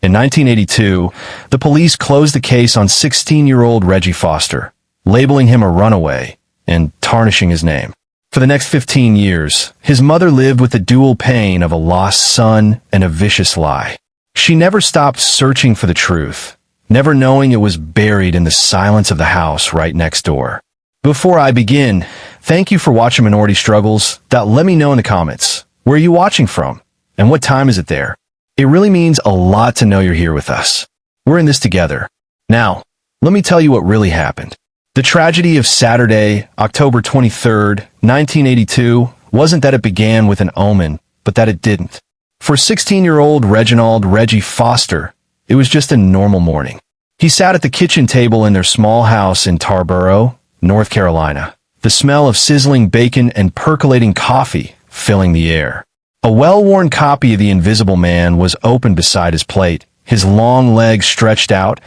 In 1982, the police closed the case on 16-year-old Reggie Foster, labeling him a runaway and tarnishing his name. For the next 15 years, his mother lived with the dual pain of a lost son and a vicious lie. She never stopped searching for the truth, never knowing it was buried in the silence of the house right next door. Before I begin, thank you for watching Minority Struggles. Let me know in the comments, where are you watching from? And what time is it there? It really means a lot to know you're here with us. We're in this together. Now, let me tell you what really happened. The tragedy of Saturday, October 23rd, 1982, wasn't that it began with an omen, but that it didn't. For 16-year-old Reggie Foster, it was just a normal morning. He sat at the kitchen table in their small house in Tarboro, North Carolina, the smell of sizzling bacon and percolating coffee filling the air. A well-worn copy of The Invisible Man was open beside his plate, his long legs stretched out,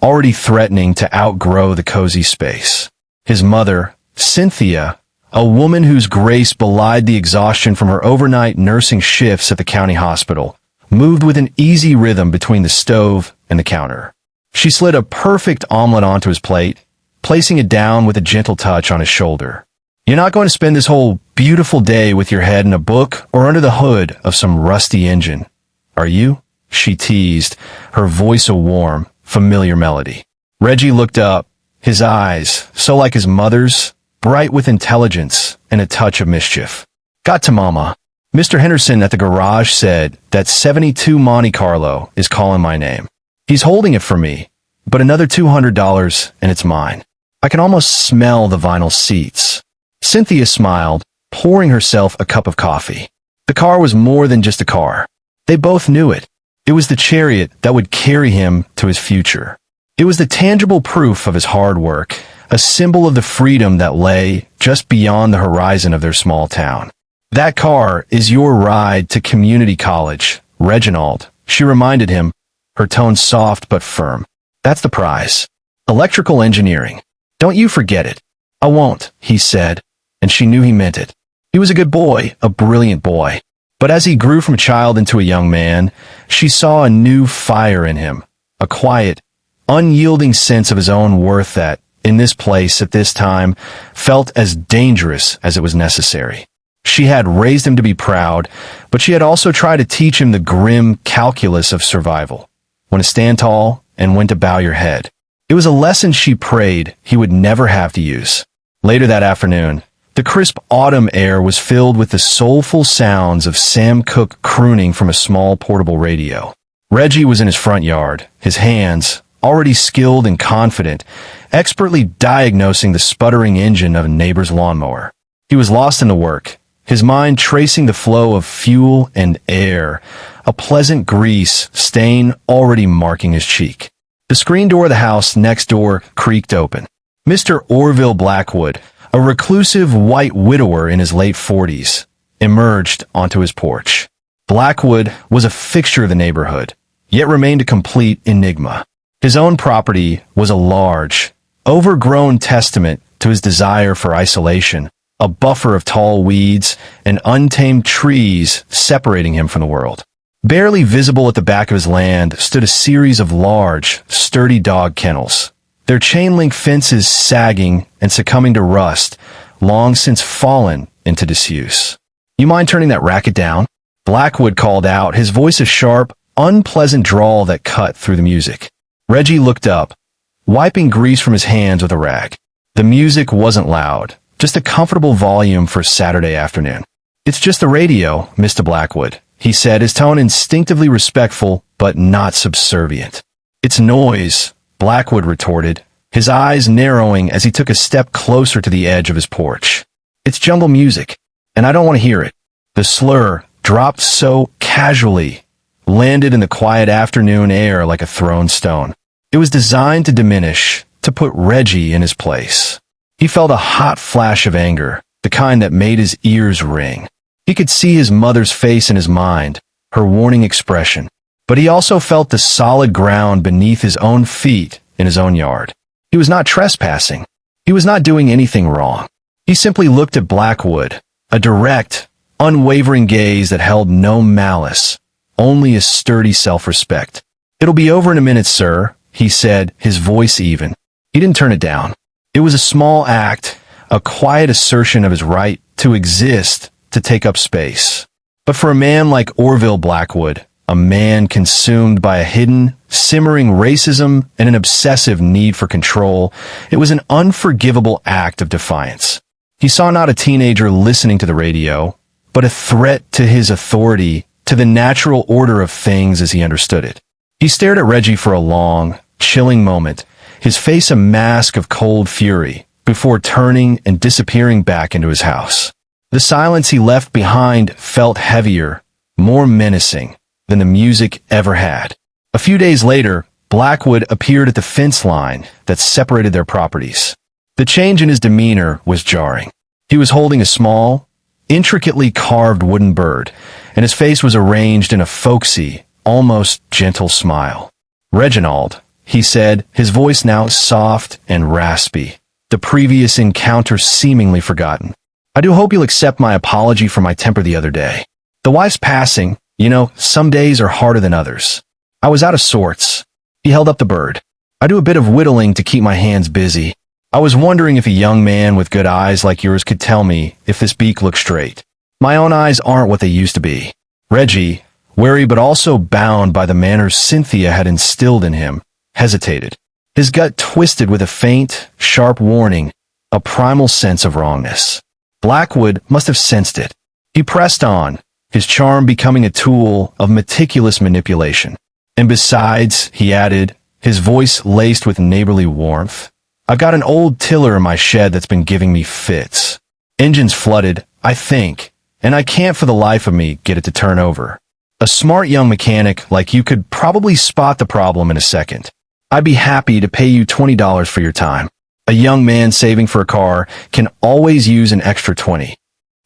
already threatening to outgrow the cozy space. His mother, Cynthia, a woman whose grace belied the exhaustion from her overnight nursing shifts at the county hospital, moved with an easy rhythm between the stove and the counter. She slid a perfect omelet onto his plate, placing it down with a gentle touch on his shoulder. You're not going to spend this whole beautiful day with your head in a book or under the hood of some rusty engine, are you? She teased, her voice a warm, familiar melody. Reggie looked up, his eyes, so like his mother's, bright with intelligence and a touch of mischief. Got to mama. Mr. Henderson at the garage said that 72 Monte Carlo is calling my name. He's holding it for me, but another $200 and it's mine. I can almost smell the vinyl seats. Cynthia smiled, pouring herself a cup of coffee. The car was more than just a car. They both knew it. It was the chariot that would carry him to his future. It was the tangible proof of his hard work, a symbol of the freedom that lay just beyond the horizon of their small town. That car is your ride to community college, Reginald, she reminded him, her tone soft but firm. That's the prize. Electrical engineering. Don't you forget it. I won't, he said, and she knew he meant it. He was a good boy, a brilliant boy. But as he grew from a child into a young man, she saw a new fire in him, a quiet, unyielding sense of his own worth that, in this place at this time, felt as dangerous as it was necessary. She had raised him to be proud, but she had also tried to teach him the grim calculus of survival, when to stand tall and when to bow your head. It was a lesson she prayed he would never have to use. Later that afternoon, the crisp autumn air was filled with the soulful sounds of Sam Cooke crooning from a small portable radio. Reggie was in his front yard, his hands, already skilled and confident, expertly diagnosing the sputtering engine of a neighbor's lawnmower. He was lost in the work, his mind tracing the flow of fuel and air, a pleasant grease stain already marking his cheek. The screen door of the house next door creaked open. Mr. Orville Blackwood, a reclusive white widower in his late 40s, emerged onto his porch. Blackwood was a fixture of the neighborhood, yet remained a complete enigma. His own property was a large, overgrown testament to his desire for isolation, a buffer of tall weeds and untamed trees separating him from the world. Barely visible at the back of his land stood a series of large, sturdy dog kennels, their chain-link fences sagging and succumbing to rust, long since fallen into disuse. You mind turning that racket down? Blackwood called out, his voice a sharp, unpleasant drawl that cut through the music. Reggie looked up, wiping grease from his hands with a rag. The music wasn't loud, just a comfortable volume for Saturday afternoon. It's just the radio, Mr. Blackwood, he said, his tone instinctively respectful but not subservient. It's noise, Blackwood retorted, his eyes narrowing as he took a step closer to the edge of his porch. It's jungle music, and I don't want to hear it. The slur, dropped so casually, landed in the quiet afternoon air like a thrown stone. It was designed to diminish, to put Reggie in his place. He felt a hot flash of anger, the kind that made his ears ring. He could see his mother's face in his mind, her warning expression. But he also felt the solid ground beneath his own feet in his own yard. He was not trespassing. He was not doing anything wrong. He simply looked at Blackwood, a direct, unwavering gaze that held no malice, only a sturdy self-respect. "It'll be over in a minute, sir," he said, his voice even. He didn't turn it down. It was a small act, a quiet assertion of his right to exist, to take up space. But for a man like Orville Blackwood, a man consumed by a hidden, simmering racism and an obsessive need for control, it was an unforgivable act of defiance. He saw not a teenager listening to the radio, but a threat to his authority, to the natural order of things as he understood it. He stared at Reggie for a long, chilling moment, his face a mask of cold fury, before turning and disappearing back into his house. The silence he left behind felt heavier, more menacing than the music ever had. A few days later, Blackwood appeared at the fence line that separated their properties. The change in his demeanor was jarring. He was holding a small, intricately carved wooden bird, and his face was arranged in a folksy, almost gentle smile. "Reginald," he said, his voice now soft and raspy, the previous encounter seemingly forgotten. "I do hope you'll accept my apology for my temper the other day. The wife's passing. You know, some days are harder than others. I was out of sorts." He held up the bird. "I do a bit of whittling to keep my hands busy. I was wondering if a young man with good eyes like yours could tell me if this beak looks straight. My own eyes aren't what they used to be." Reggie, wary but also bound by the manners Cynthia had instilled in him, hesitated. His gut twisted with a faint, sharp warning, a primal sense of wrongness. Blackwood must have sensed it. He pressed on, his charm becoming a tool of meticulous manipulation. "And besides," he added, his voice laced with neighborly warmth, "I've got an old tiller in my shed that's been giving me fits. Engine's flooded, I think, and I can't for the life of me get it to turn over. A smart young mechanic like you could probably spot the problem in a second. I'd be happy to pay you $20 for your time. A young man saving for a car can always use an extra 20.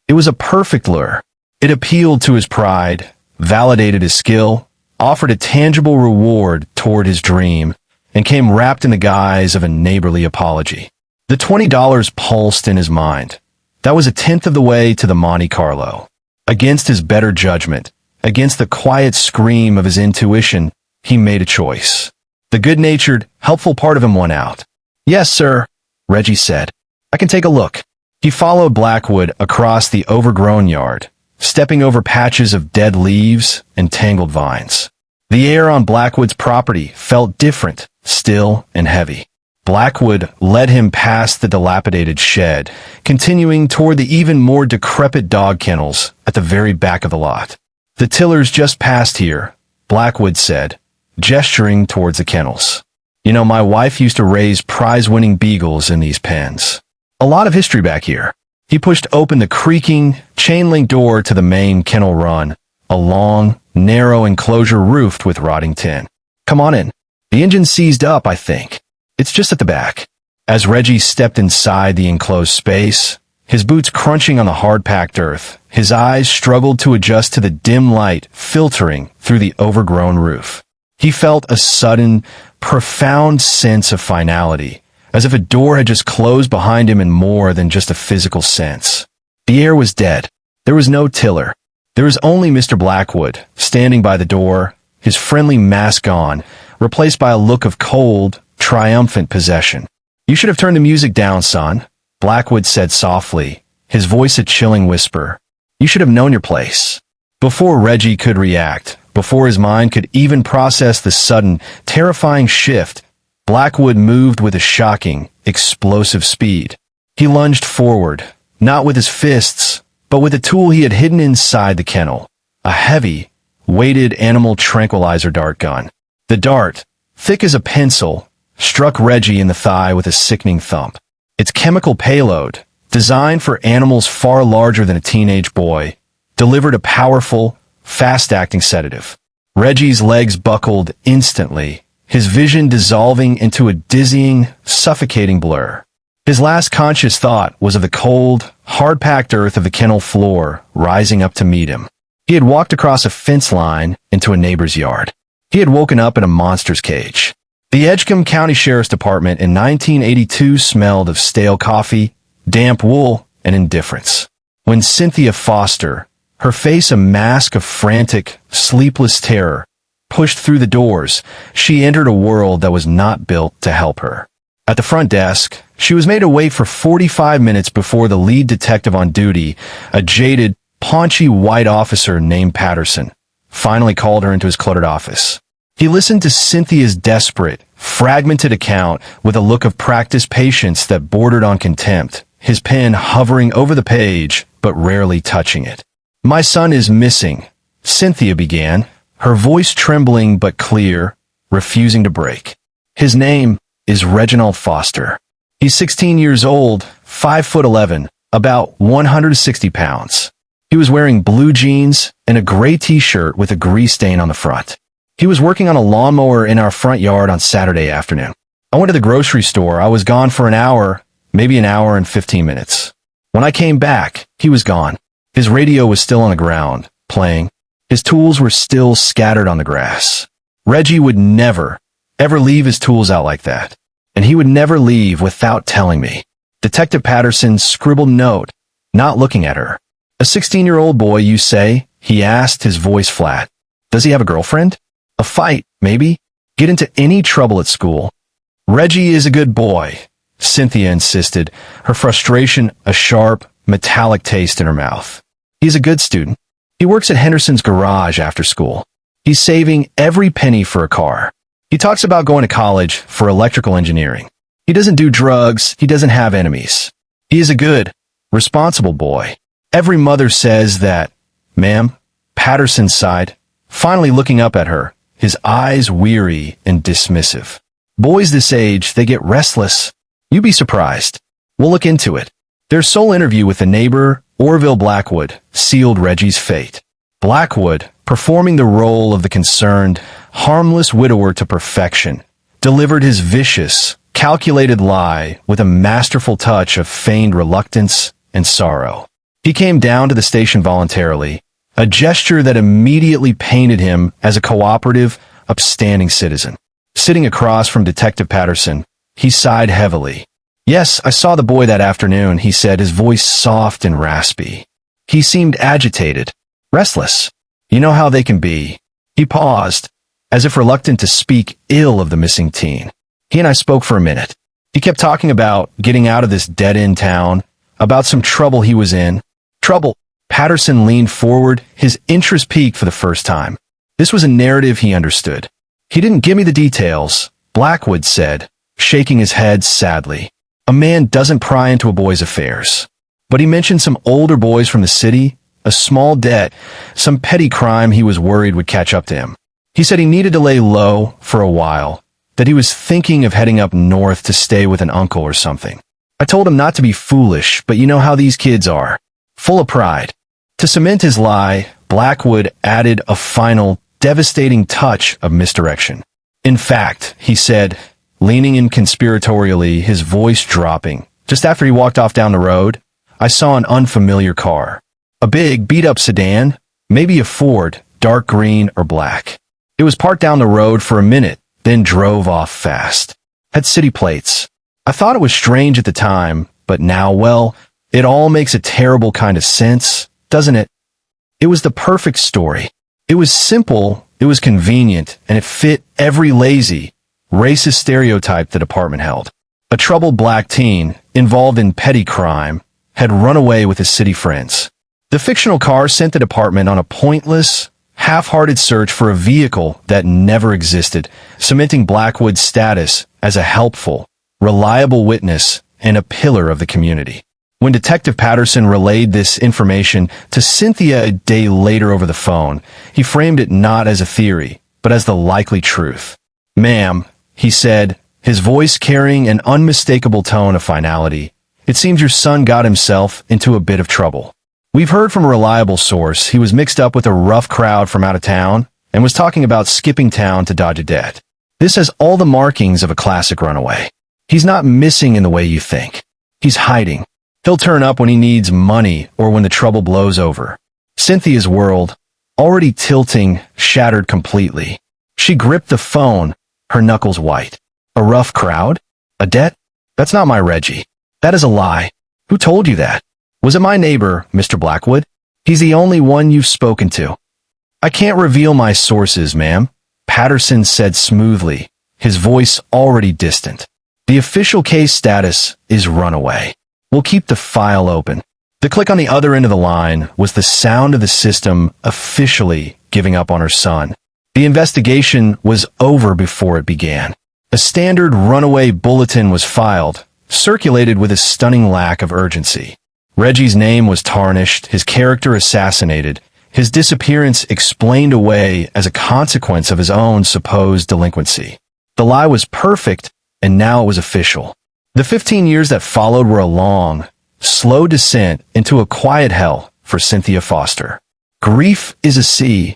It was a perfect lure. It appealed to his pride, validated his skill, offered a tangible reward toward his dream, and came wrapped in the guise of a neighborly apology. The $20 pulsed in his mind. That was a tenth of the way to the Monte Carlo. Against his better judgment, against the quiet scream of his intuition, he made a choice. The good-natured, helpful part of him won out. "Yes, sir," Reggie said. "I can take a look." He followed Blackwood across the overgrown yard, stepping over patches of dead leaves and tangled vines. The air on Blackwood's property felt different, still and heavy. Blackwood led him past the dilapidated shed, continuing toward the even more decrepit dog kennels at the very back of the lot. "The tiller's just past here," Blackwood said, gesturing towards the kennels. "You know, my wife used to raise prize-winning beagles in these pens. A lot of history back here." He pushed open the creaking, chain-link door to the main kennel run, a long, narrow enclosure roofed with rotting tin. "Come on in. The engine seized up, I think. It's just at the back." As Reggie stepped inside the enclosed space, his boots crunching on the hard-packed earth, his eyes struggled to adjust to the dim light filtering through the overgrown roof. He felt a sudden, profound sense of finality, as if a door had just closed behind him in more than just a physical sense. The air was dead. There was no tiller. There was only Mr. Blackwood, standing by the door, his friendly mask on, replaced by a look of cold, triumphant possession. "You should have turned the music down, son," Blackwood said softly, his voice a chilling whisper. "You should have known your place." Before Reggie could react, before his mind could even process the sudden, terrifying shift, Blackwood moved with a shocking, explosive speed. He lunged forward, not with his fists, but with a tool he had hidden inside the kennel, a heavy, weighted animal tranquilizer dart gun. The dart, thick as a pencil, struck Reggie in the thigh with a sickening thump. Its chemical payload, designed for animals far larger than a teenage boy, delivered a powerful, fast-acting sedative. Reggie's legs buckled instantly, his vision dissolving into a dizzying, suffocating blur. His last conscious thought was of the cold, hard-packed earth of the kennel floor rising up to meet him. He had walked across a fence line into a neighbor's yard. He had woken up in a monster's cage. The Edgecombe County Sheriff's Department in 1982 smelled of stale coffee, damp wool, and indifference. When Cynthia Foster, her face a mask of frantic, sleepless terror, pushed through the doors, she entered a world that was not built to help her. At the front desk, she was made to wait for 45 minutes before the lead detective on duty, a jaded, paunchy white officer named Patterson, finally called her into his cluttered office. He listened to Cynthia's desperate, fragmented account with a look of practiced patience that bordered on contempt, his pen hovering over the page but rarely touching it. "My son is missing," Cynthia began, her voice trembling but clear, refusing to break. "His name is Reginald Foster. He's 16 years old, 5'11", about 160 pounds. He was wearing blue jeans and a gray t-shirt with a grease stain on the front. He was working on a lawnmower in our front yard on Saturday afternoon. I went to the grocery store. I was gone for an hour, maybe an hour and 15 minutes. When I came back, he was gone. His radio was still on the ground, playing. His tools were still scattered on the grass. Reggie would never, ever leave his tools out like that. And he would never leave without telling me." Detective Patterson scribbled a note, not looking at her. "A 16-year-old boy, you say?" he asked, his voice flat. "Does he have a girlfriend? A fight, maybe? Get into any trouble at school?" "Reggie is a good boy," Cynthia insisted, her frustration a sharp, metallic taste in her mouth. "He's a good student. He works at Henderson's garage after school. He's saving every penny for a car. He talks about going to college for electrical engineering. He doesn't do drugs. He doesn't have enemies. He is a good, responsible boy. Every mother says that." "Ma'am," Patterson sighed, finally looking up at her, his eyes weary and dismissive. "Boys this age, they get restless. You'd be surprised. We'll look into it." Their sole interview with the neighbor, Orville Blackwood, sealed Reggie's fate. Blackwood, performing the role of the concerned, harmless widower to perfection, delivered his vicious, calculated lie with a masterful touch of feigned reluctance and sorrow. He came down to the station voluntarily, a gesture that immediately painted him as a cooperative, upstanding citizen. Sitting across from Detective Patterson, he sighed heavily. "Yes, I saw the boy that afternoon," he said, his voice soft and raspy. "He seemed agitated, restless. You know how they can be." He paused, as if reluctant to speak ill of the missing teen. "He and I spoke for a minute. He kept talking about getting out of this dead-end town, about some trouble he was in." "Trouble?" Patterson leaned forward, his interest peaked for the first time. This was a narrative he understood. "He didn't give me the details," Blackwood said, shaking his head sadly. "A man doesn't pry into a boy's affairs. But he mentioned some older boys from the city, a small debt, some petty crime he was worried would catch up to him. He said he needed to lay low for a while, that he was thinking of heading up north to stay with an uncle or something. I told him not to be foolish, but you know how these kids are, full of pride." To cement his lie, Blackwood added a final, devastating touch of misdirection. "In fact," he said, leaning in conspiratorially, his voice dropping, "just after he walked off down the road, I saw an unfamiliar car. A big, beat-up sedan, maybe a Ford, dark green or black. It was parked down the road for a minute, then drove off fast. Had city plates. I thought it was strange at the time, but now, well, it all makes a terrible kind of sense, doesn't it? It was the perfect story. It was simple, it was convenient, and it fit every lazy, racist stereotype the department held. A troubled black teen, involved in petty crime, had run away with his city friends. The fictional car sent the department on a pointless, half-hearted search for a vehicle that never existed, cementing Blackwood's status as a helpful, reliable witness and a pillar of the community. When Detective Patterson relayed this information to Cynthia a day later over the phone, he framed it not as a theory, but as the likely truth. "Ma'am," he said, his voice carrying an unmistakable tone of finality, "it seems your son got himself into a bit of trouble. We've heard from a reliable source he was mixed up with a rough crowd from out of town and was talking about skipping town to dodge a debt. This has all the markings of a classic runaway. He's not missing in the way you think. He's hiding. He'll turn up when he needs money or when the trouble blows over." Cynthia's world, already tilting, shattered completely. She gripped the phone, her knuckles white. "A rough crowd? A debt? That's not my Reggie. That is a lie. Who told you that? Was it my neighbor, Mr. Blackwood? He's the only one you've spoken to." "I can't reveal my sources, ma'am," Patterson said smoothly, his voice already distant. "The official case status is runaway. We'll keep the file open." The click on the other end of the line was the sound of the system officially giving up on her son. The investigation was over before it began. A standard runaway bulletin was filed, circulated with a stunning lack of urgency. Reggie's name was tarnished, his character assassinated, his disappearance explained away as a consequence of his own supposed delinquency. The lie was perfect, and now it was official. The 15 years that followed were a long, slow descent into a quiet hell for Cynthia Foster. Grief is a sea,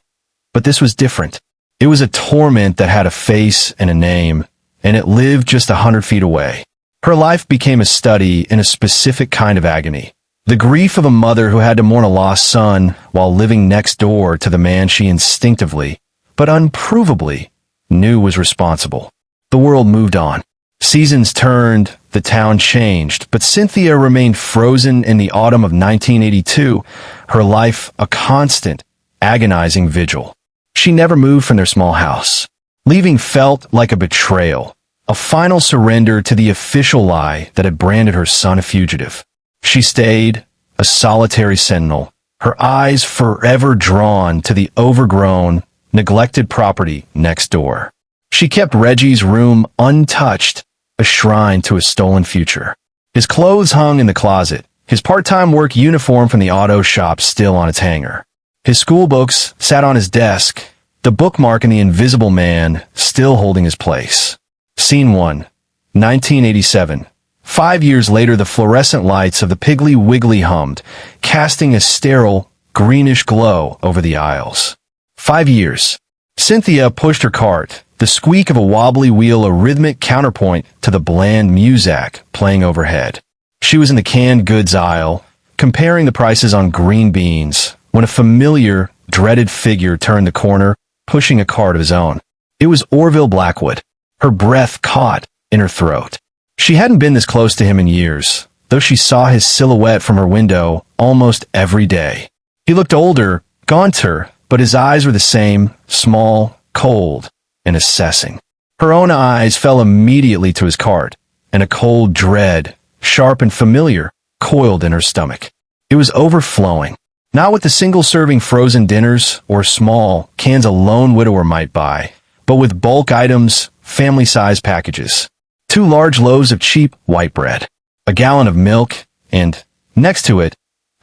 but this was different. It was a torment that had a face and a name, and it lived just 100 feet away. Her life became a study in a specific kind of agony. The grief of a mother who had to mourn a lost son while living next door to the man she instinctively, but unprovably, knew was responsible. The world moved on. Seasons turned, the town changed, but Cynthia remained frozen in the autumn of 1982, her life a constant, agonizing vigil. She never moved from their small house. Leaving felt like a betrayal, a final surrender to the official lie that had branded her son a fugitive. She stayed, a solitary sentinel, her eyes forever drawn to the overgrown, neglected property next door. She kept Reggie's room untouched, a shrine to a stolen future. His clothes hung in the closet, his part-time work uniform from the auto shop still on its hanger. His school books sat on his desk, the bookmark in The Invisible Man still holding his place. Scene 1, 1987. 5 years later, the fluorescent lights of the Piggly Wiggly hummed, casting a sterile, greenish glow over the aisles. 5 years. Cynthia pushed her cart, the squeak of a wobbly wheel a rhythmic counterpoint to the bland muzak playing overhead. She was in the canned goods aisle, comparing the prices on green beans, when a familiar, dreaded figure turned the corner, pushing a cart of his own. It was Orville Blackwood. Her breath caught in her throat. She hadn't been this close to him in years, though she saw his silhouette from her window almost every day. He looked older, gaunter, but his eyes were the same, small, cold, and assessing. Her own eyes fell immediately to his cart, and a cold dread, sharp and familiar, coiled in her stomach. It was overflowing, not with the single-serving frozen dinners or small cans a lone widower might buy, but with bulk items, family-sized packages. 2 large loaves of cheap white bread, a gallon of milk, and, next to it,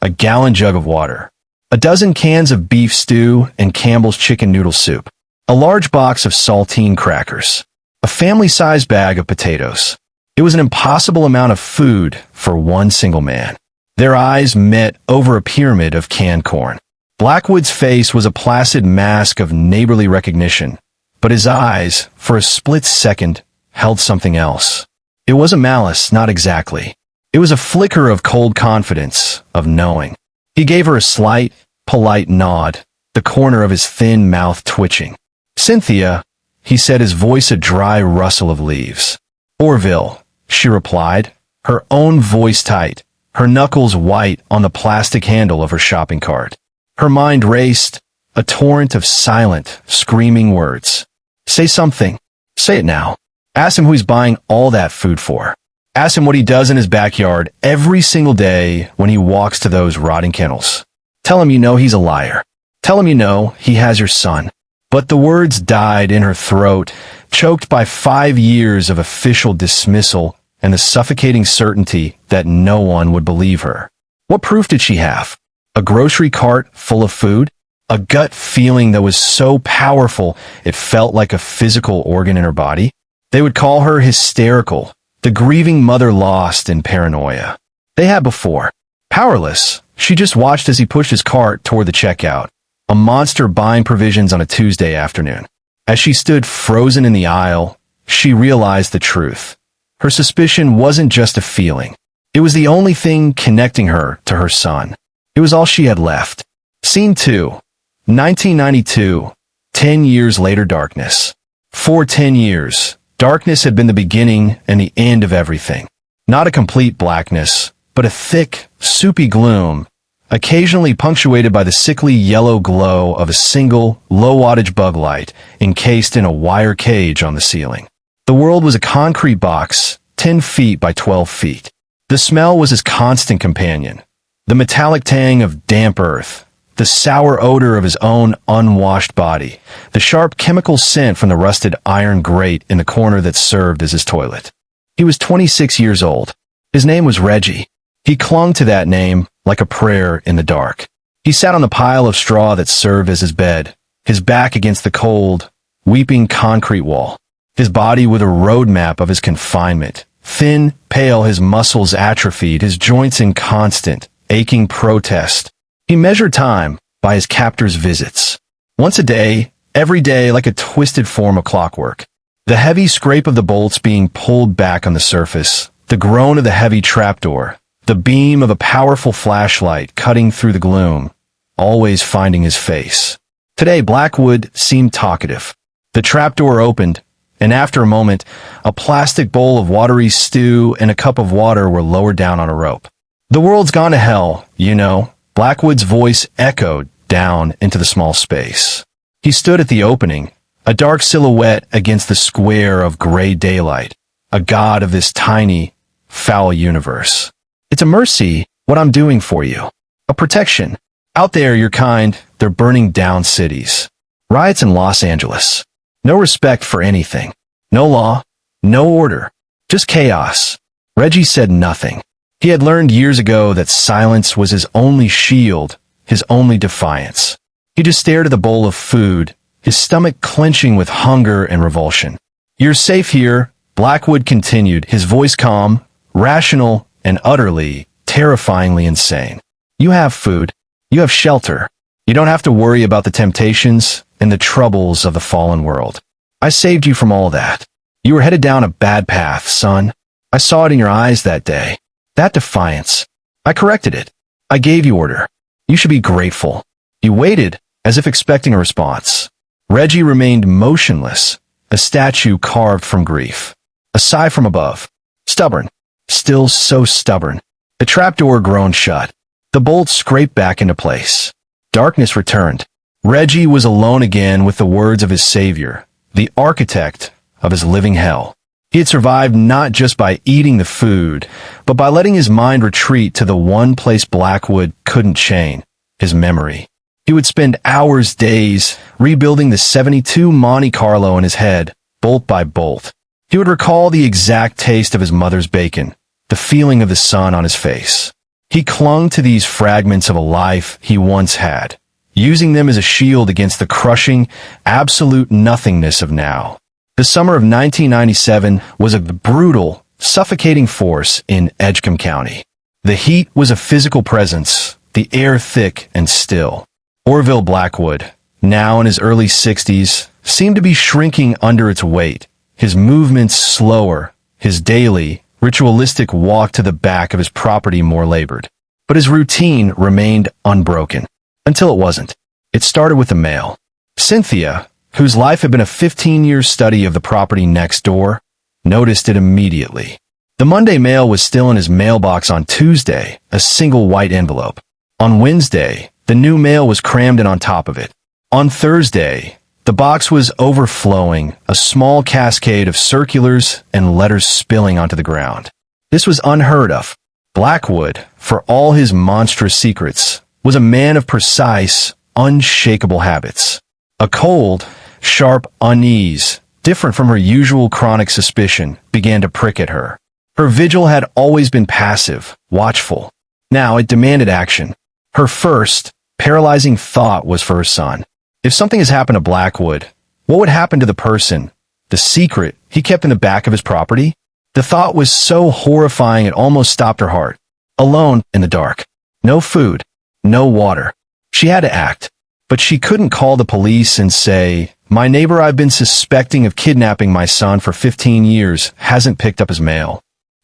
a gallon jug of water. A dozen cans of beef stew and Campbell's chicken noodle soup. A large box of saltine crackers. A family-sized bag of potatoes. It was an impossible amount of food for one single man. Their eyes met over a pyramid of canned corn. Blackwood's face was a placid mask of neighborly recognition, but his eyes, for a split second, held something else. It wasn't malice, not exactly. It was a flicker of cold confidence, of knowing. He gave her a slight, polite nod, the corner of his thin mouth twitching. "Cynthia," he said, his voice a dry rustle of leaves. "Orville," she replied, her own voice tight, her knuckles white on the plastic handle of her shopping cart. Her mind raced, a torrent of silent, screaming words. "Say something. Say it now. Ask him who he's buying all that food for. Ask him what he does in his backyard every single day when he walks to those rotting kennels. Tell him you know he's a liar. Tell him you know he has your son." But the words died in her throat, choked by 5 years of official dismissal and the suffocating certainty that no one would believe her. What proof did she have? A grocery cart full of food? A gut feeling that was so powerful it felt like a physical organ in her body? They would call her hysterical, the grieving mother lost in paranoia. They had before. Powerless, she just watched as he pushed his cart toward the checkout, a monster buying provisions on a Tuesday afternoon. As she stood frozen in the aisle, she realized the truth. Her suspicion wasn't just a feeling. It was the only thing connecting her to her son. It was all she had left. Scene 2, 1992, 10 years later, darkness. For 10 years, darkness had been the beginning and the end of everything. Not a complete blackness, but a thick, soupy gloom, occasionally punctuated by the sickly yellow glow of a single, low-wattage bug light encased in a wire cage on the ceiling. The world was a concrete box, 10 feet by 12 feet. The smell was his constant companion. The metallic tang of damp earth, the sour odor of his own unwashed body, the sharp chemical scent from the rusted iron grate in the corner that served as his toilet. He was 26 years old. His name was Reggie. He clung to that name like a prayer in the dark. He sat on the pile of straw that served as his bed, his back against the cold, weeping concrete wall, his body with a roadmap of his confinement. Thin, pale, his muscles atrophied, his joints in constant, aching protest. He measured time by his captor's visits. Once a day, every day, like a twisted form of clockwork. The heavy scrape of the bolts being pulled back on the surface, the groan of the heavy trapdoor, the beam of a powerful flashlight cutting through the gloom, always finding his face. Today, Blackwood seemed talkative. The trapdoor opened, and after a moment, a plastic bowl of watery stew and a cup of water were lowered down on a rope. "The world's gone to hell, you know," Blackwood's voice echoed down into the small space. He stood at the opening, a dark silhouette against the square of gray daylight, a god of this tiny, foul universe. "It's a mercy, what I'm doing for you. A protection. Out there, your kind, they're burning down cities. Riots in Los Angeles. No respect for anything. No law. No order. Just chaos." Reggie said nothing. He had learned years ago that silence was his only shield, his only defiance. He just stared at the bowl of food, his stomach clenching with hunger and revulsion. "You're safe here," Blackwood continued, his voice calm, rational, and utterly, terrifyingly insane. "You have food. You have shelter. You don't have to worry about the temptations and the troubles of the fallen world. I saved you from all that. You were headed down a bad path, son. I saw it in your eyes that day. That defiance. I corrected it. I gave you order. You should be grateful." He waited, as if expecting a response. Reggie remained motionless, a statue carved from grief. A sigh from above. Stubborn. Still so stubborn. The trapdoor groaned shut. The bolts scraped back into place. Darkness returned. Reggie was alone again with the words of his savior, the architect of his living hell. He had survived not just by eating the food, but by letting his mind retreat to the one place Blackwood couldn't chain, his memory. He would spend hours, days, rebuilding the 72 Monte Carlo in his head, bolt by bolt. He would recall the exact taste of his mother's bacon, the feeling of the sun on his face. He clung to these fragments of a life he once had, using them as a shield against the crushing, absolute nothingness of now. The summer of 1997 was a brutal, suffocating force in Edgecombe County. The heat was a physical presence, the air thick and still. Orville Blackwood, now in his early 60s, seemed to be shrinking under its weight, his movements slower, his daily, ritualistic walk to the back of his property more labored. But his routine remained unbroken. Until it wasn't. It started with the mail. Cynthia, whose life had been a 15-year study of the property next door, noticed it immediately. The Monday mail was still in his mailbox on Tuesday, a single white envelope. On Wednesday, the new mail was crammed in on top of it. On Thursday, the box was overflowing, a small cascade of circulars and letters spilling onto the ground. This was unheard of. Blackwood, for all his monstrous secrets, was a man of precise, unshakable habits. A cold, sharp unease, different from her usual chronic suspicion, began to prick at her. Her vigil had always been passive, watchful. Now it demanded action. Her first, paralyzing thought was for her son. If something has happened to Blackwood, what would happen to the person, the secret he kept in the back of his property? The thought was so horrifying it almost stopped her heart. Alone in the dark. No food. No water. She had to act. But she couldn't call the police and say, "My neighbor I've been suspecting of kidnapping my son for 15 years hasn't picked up his mail."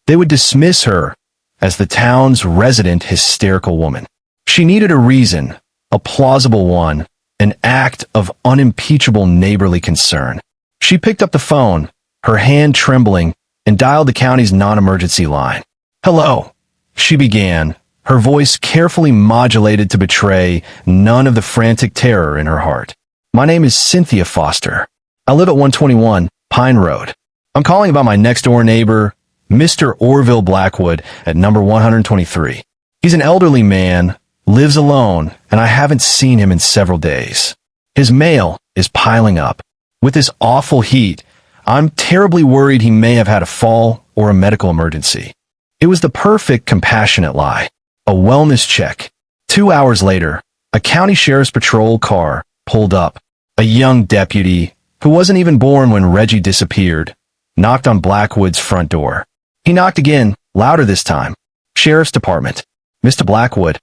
They would dismiss her as the town's resident hysterical woman. She needed a reason, a plausible one, an act of unimpeachable neighborly concern. She picked up the phone, her hand trembling, and dialed the county's non-emergency line. "Hello," she began, her voice carefully modulated to betray none of the frantic terror in her heart. "My name is Cynthia Foster. I live at 121 Pine Road. I'm calling about my next-door neighbor, Mr. Orville Blackwood, at number 123. He's an elderly man, lives alone, and I haven't seen him in several days. His mail is piling up. With this awful heat, I'm terribly worried he may have had a fall or a medical emergency." It was the perfect compassionate lie. A wellness check. 2 hours later, a county sheriff's patrol car pulled up. A young deputy, who wasn't even born when Reggie disappeared, knocked on Blackwood's front door. He knocked again, louder this time. "Sheriff's Department. Mr. Blackwood."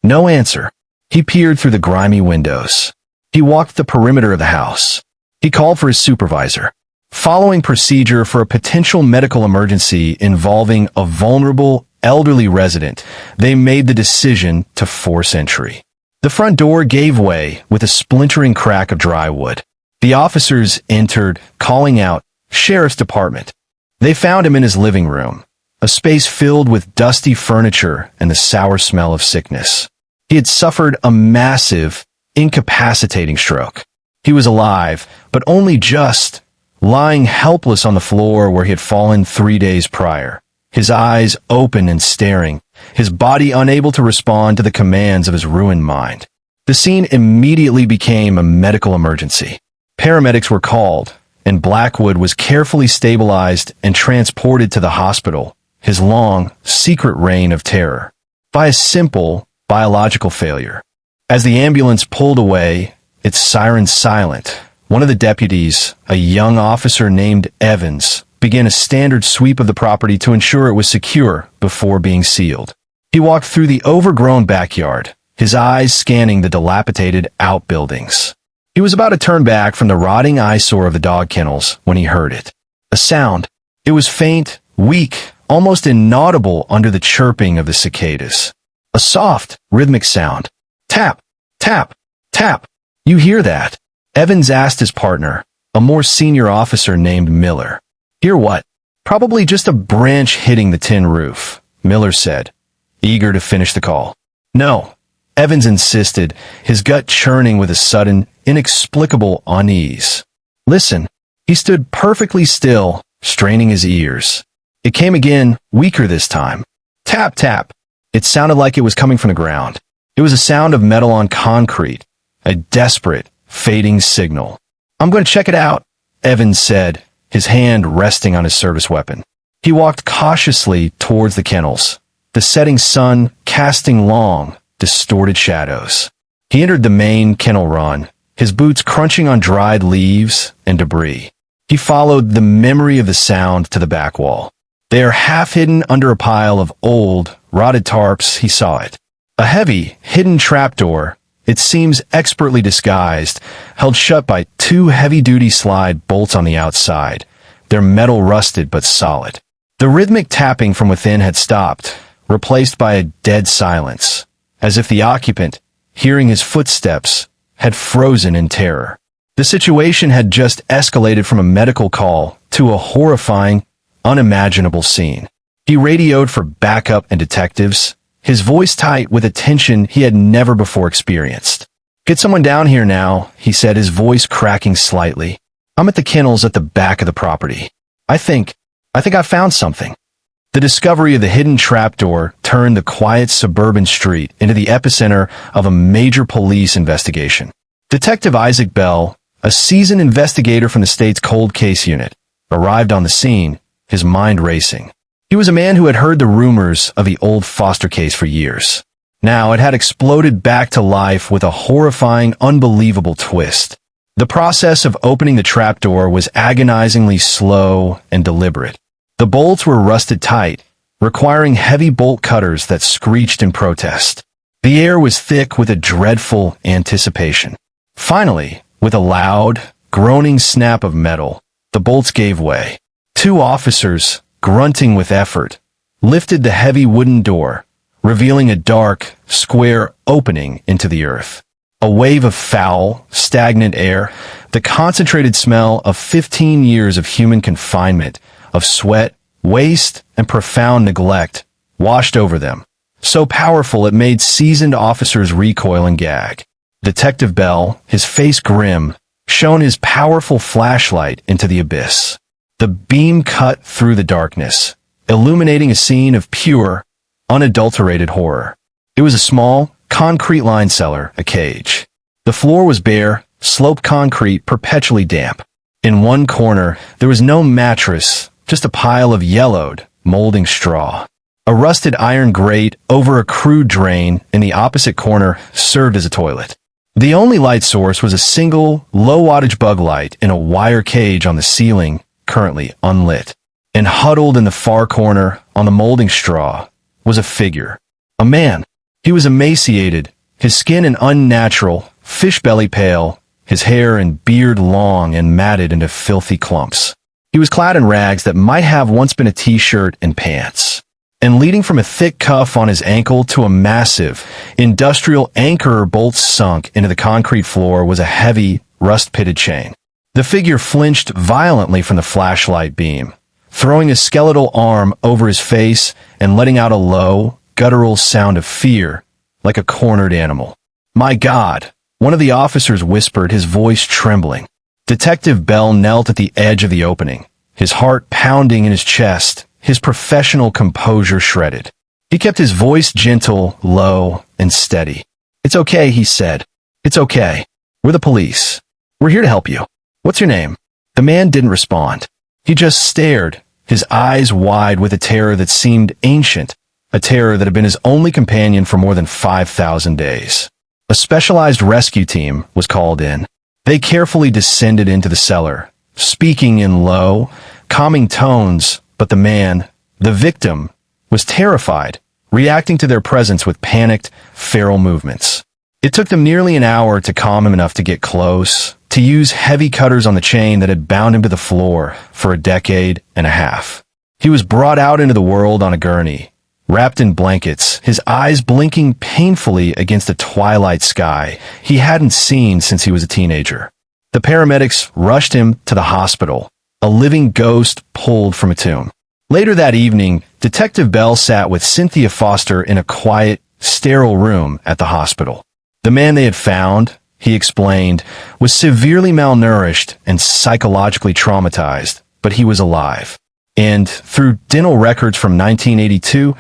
No answer. He peered through the grimy windows. He walked the perimeter of the house. He called for his supervisor. Following procedure for a potential medical emergency involving a vulnerable, elderly resident, they made the decision to force entry. The front door gave way with a splintering crack of dry wood. The officers entered, calling out, "Sheriff's Department." They found him in his living room, a space filled with dusty furniture and the sour smell of sickness. He had suffered a massive, incapacitating stroke. He was alive, but only just, lying helpless on the floor where he had fallen 3 days prior, his eyes open and staring, his body unable to respond to the commands of his ruined mind. The scene immediately became a medical emergency. Paramedics were called, and Blackwood was carefully stabilized and transported to the hospital, his long, secret reign of terror, by a simple, biological failure. As the ambulance pulled away, its siren silent, one of the deputies, a young officer named Evans, began a standard sweep of the property to ensure it was secure before being sealed. He walked through the overgrown backyard, his eyes scanning the dilapidated outbuildings. He was about to turn back from the rotting eyesore of the dog kennels when he heard it. A sound. It was faint, weak, almost inaudible under the chirping of the cicadas. A soft, rhythmic sound. Tap, tap, tap. "You hear that?" Evans asked his partner, a more senior officer named Miller. "Hear what?" "Probably just a branch hitting the tin roof," Miller said, eager to finish the call. "No," Evans insisted, his gut churning with a sudden, inexplicable unease. "Listen." He stood perfectly still, straining his ears. It came again, weaker this time. Tap, tap. It sounded like it was coming from the ground. It was a sound of metal on concrete, a desperate, fading signal. "I'm going to check it out," Evans said, his hand resting on his service weapon. He walked cautiously towards the kennels, the setting sun casting long, distorted shadows. He entered the main kennel run, his boots crunching on dried leaves and debris. He followed the memory of the sound to the back wall. There, half hidden under a pile of old, rotted tarps, he saw it. A heavy, hidden trapdoor, it seems expertly disguised, held shut by 2 heavy-duty slide bolts on the outside, their metal rusted but solid. The rhythmic tapping from within had stopped, replaced by a dead silence, as if the occupant, hearing his footsteps, had frozen in terror. The situation had just escalated from a medical call to a horrifying, unimaginable scene. He radioed for backup and detectives, his voice tight with a tension he had never before experienced. "Get someone down here now," he said, his voice cracking slightly. "I'm at the kennels at the back of the property. I think I found something." The discovery of the hidden trapdoor turned the quiet suburban street into the epicenter of a major police investigation. Detective Isaac Bell, a seasoned investigator from the state's cold case unit, arrived on the scene, his mind racing. He was a man who had heard the rumors of the old Foster case for years. Now it had exploded back to life with a horrifying, unbelievable twist. The process of opening the trapdoor was agonizingly slow and deliberate. The bolts were rusted tight, requiring heavy bolt cutters that screeched in protest. The air was thick with a dreadful anticipation. Finally, with a loud, groaning snap of metal, the bolts gave way. 2 officers, grunting with effort, lifted the heavy wooden door, revealing a dark, square opening into the earth. A wave of foul, stagnant air, the concentrated smell of 15 years of human confinement, of sweat, waste, and profound neglect, washed over them, so powerful it made seasoned officers recoil and gag. Detective Bell, his face grim, shone his powerful flashlight into the abyss. The beam cut through the darkness, illuminating a scene of pure, unadulterated horror. It was a small, concrete-lined cellar, a cage. The floor was bare, sloped concrete, perpetually damp. In one corner, there was no mattress, just a pile of yellowed, molding straw. A rusted iron grate over a crude drain in the opposite corner served as a toilet. The only light source was a single, low-wattage bug light in a wire cage on the ceiling, currently unlit. And huddled in the far corner, on the molding straw, was a figure. A man. He was emaciated, his skin an unnatural, fish-belly pale, his hair and beard long and matted into filthy clumps. He was clad in rags that might have once been a t-shirt and pants. And leading from a thick cuff on his ankle to a massive, industrial anchor bolt sunk into the concrete floor was a heavy, rust-pitted chain. The figure flinched violently from the flashlight beam, throwing a skeletal arm over his face and letting out a low, guttural sound of fear, like a cornered animal. "My God," one of the officers whispered, his voice trembling. Detective Bell knelt at the edge of the opening, his heart pounding in his chest, his professional composure shredded. He kept his voice gentle, low, and steady. "It's okay," he said. "It's okay. We're the police. We're here to help you. What's your name?" The man didn't respond. He just stared, his eyes wide with a terror that seemed ancient, a terror that had been his only companion for more than 5,000 days. A specialized rescue team was called in. They carefully descended into the cellar, speaking in low, calming tones, but the man, the victim, was terrified, reacting to their presence with panicked, feral movements. It took them nearly an hour to calm him enough to get close, to use heavy cutters on the chain that had bound him to the floor for a decade and a half. He was brought out into the world on a gurney, wrapped in blankets, his eyes blinking painfully against a twilight sky he hadn't seen since he was a teenager. The paramedics rushed him to the hospital, a living ghost pulled from a tomb. Later that evening, Detective Bell sat with Cynthia Foster in a quiet, sterile room at the hospital. The man they had found, he explained, was severely malnourished and psychologically traumatized, but he was alive. And through dental records from 1982,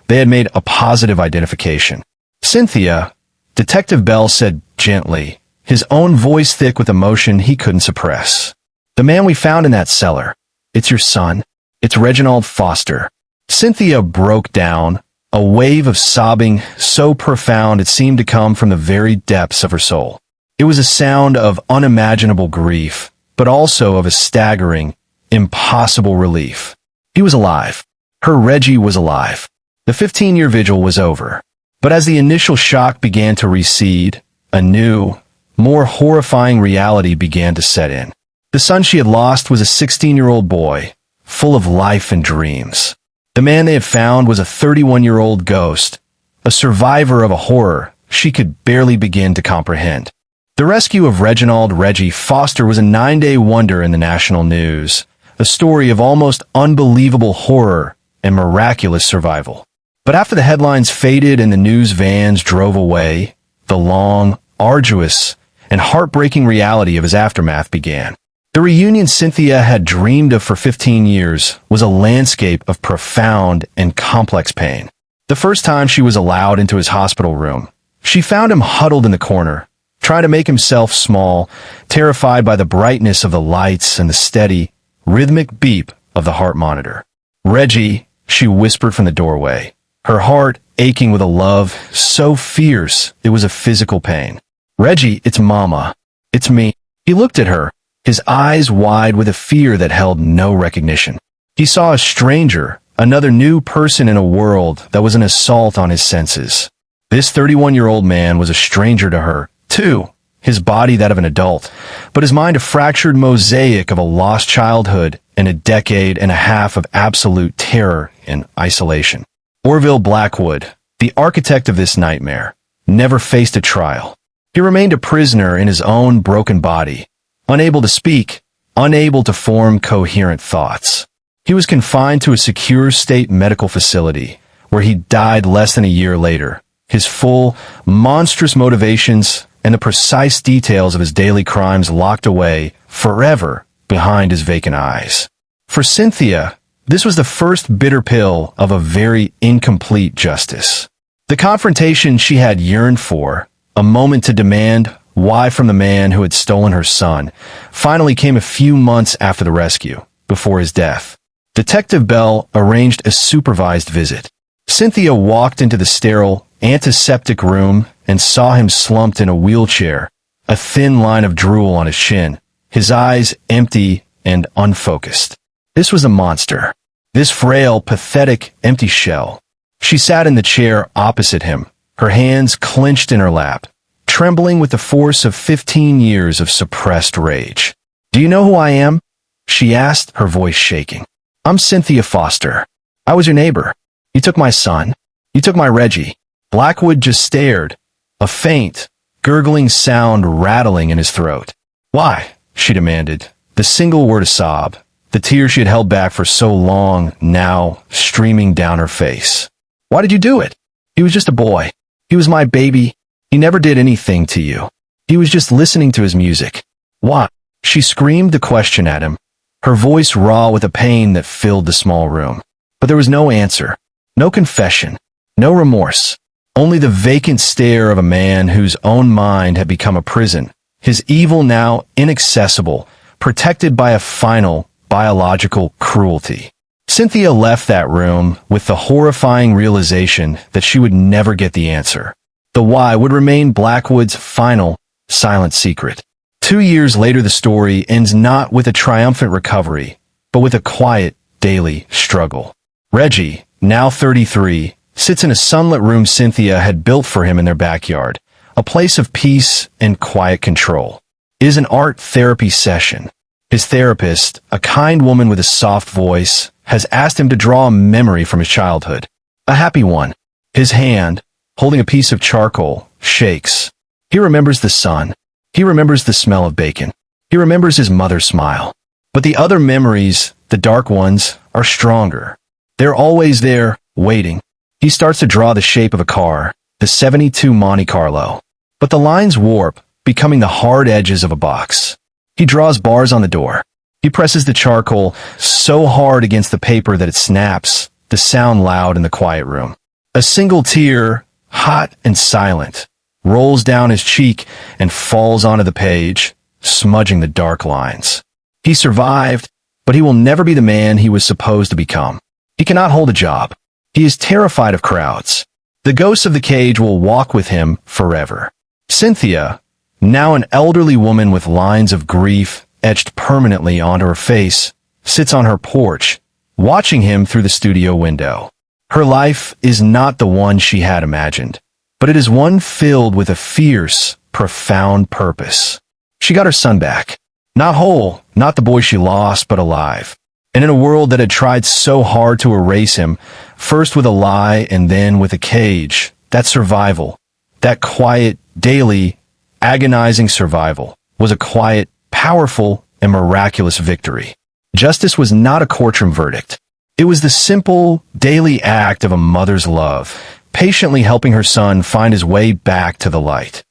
they had made a positive identification. "Cynthia," Detective Bell said gently, his own voice thick with emotion he couldn't suppress. "The man we found in that cellar, it's your son. It's Reginald Foster." Cynthia broke down, a wave of sobbing so profound it seemed to come from the very depths of her soul. It was a sound of unimaginable grief, but also of a staggering, impossible relief. He was alive. Her Reggie was alive. The 15-year vigil was over. But as the initial shock began to recede, a new, more horrifying reality began to set in. The son she had lost was a 16-year-old boy, full of life and dreams. The man they had found was a 31-year-old ghost, a survivor of a horror she could barely begin to comprehend. The rescue of Reggie Foster was a 9-day wonder in the national news, a story of almost unbelievable horror and miraculous survival. But after the headlines faded and the news vans drove away, the long, arduous, and heartbreaking reality of his aftermath began. The reunion Cynthia had dreamed of for 15 years was a landscape of profound and complex pain. The first time she was allowed into his hospital room, she found him huddled in the corner, trying to make himself small, terrified by the brightness of the lights and the steady, rhythmic beep of the heart monitor. "Reggie," she whispered from the doorway, her heart aching with a love so fierce it was a physical pain. "Reggie, it's Mama. It's me." He looked at her, his eyes wide with a fear that held no recognition. He saw a stranger, another new person in a world that was an assault on his senses. This 31-year-old man was a stranger to her, too, his body that of an adult, but his mind a fractured mosaic of a lost childhood and a decade and a half of absolute terror and isolation. Orville Blackwood, the architect of this nightmare, never faced a trial. He remained a prisoner in his own broken body, unable to speak, unable to form coherent thoughts. He was confined to a secure state medical facility, where he died less than a year later. His full, monstrous motivations and the precise details of his daily crimes locked away forever behind his vacant eyes. For Cynthia, this was the first bitter pill of a very incomplete justice. The confrontation she had yearned for, a moment to demand why from the man who had stolen her son, finally came a few months after the rescue, before his death. Detective Bell arranged a supervised visit. Cynthia walked into the sterile, antiseptic room and saw him slumped in a wheelchair, a thin line of drool on his chin, his eyes empty and unfocused. This was a monster. This frail, pathetic, empty shell. She sat in the chair opposite him, her hands clenched in her lap, trembling with the force of 15 years of suppressed rage. "Do you know who I am?" she asked, her voice shaking. "I'm Cynthia Foster. I was your neighbor. You took my son. You took my Reggie." Blackwood just stared, a faint, gurgling sound rattling in his throat. "Why?" she demanded, the single word a sob, the tears she had held back for so long now streaming down her face. "Why did you do it? He was just a boy. He was my baby. He never did anything to you. He was just listening to his music." "What?" She screamed the question at him, her voice raw with a pain that filled the small room. But there was no answer, no confession, no remorse, only the vacant stare of a man whose own mind had become a prison, his evil now inaccessible, protected by a final, biological cruelty. Cynthia left that room with the horrifying realization that she would never get the answer. The why would remain Blackwood's final, silent secret. 2 years later, the story ends not with a triumphant recovery, but with a quiet, daily struggle. Reggie, now 33, sits in a sunlit room Cynthia had built for him in their backyard, a place of peace and quiet control. It is an art therapy session. His therapist, a kind woman with a soft voice, has asked him to draw a memory from his childhood. A happy one. His hand, holding a piece of charcoal, shakes. He remembers the sun. He remembers the smell of bacon. He remembers his mother's smile. But the other memories, the dark ones, are stronger. They're always there, waiting. He starts to draw the shape of a car, the 72 Monte Carlo. But the lines warp, becoming the hard edges of a box. He draws bars on the door. He presses the charcoal so hard against the paper that it snaps, the sound loud in the quiet room. A single tear, hot and silent, rolls down his cheek and falls onto the page, smudging the dark lines. He survived, but he will never be the man he was supposed to become. He cannot hold a job. He is terrified of crowds. The ghosts of the cage will walk with him forever. Cynthia, now an elderly woman with lines of grief etched permanently onto her face, sits on her porch, watching him through the studio window. Her life is not the one she had imagined, but it is one filled with a fierce, profound purpose. She got her son back. Not whole, not the boy she lost, but alive. And in a world that had tried so hard to erase him, first with a lie and then with a cage, that survival, that quiet, daily, agonizing survival, was a quiet, powerful, and miraculous victory. Justice was not a courtroom verdict. It was the simple, daily act of a mother's love, patiently helping her son find his way back to the light.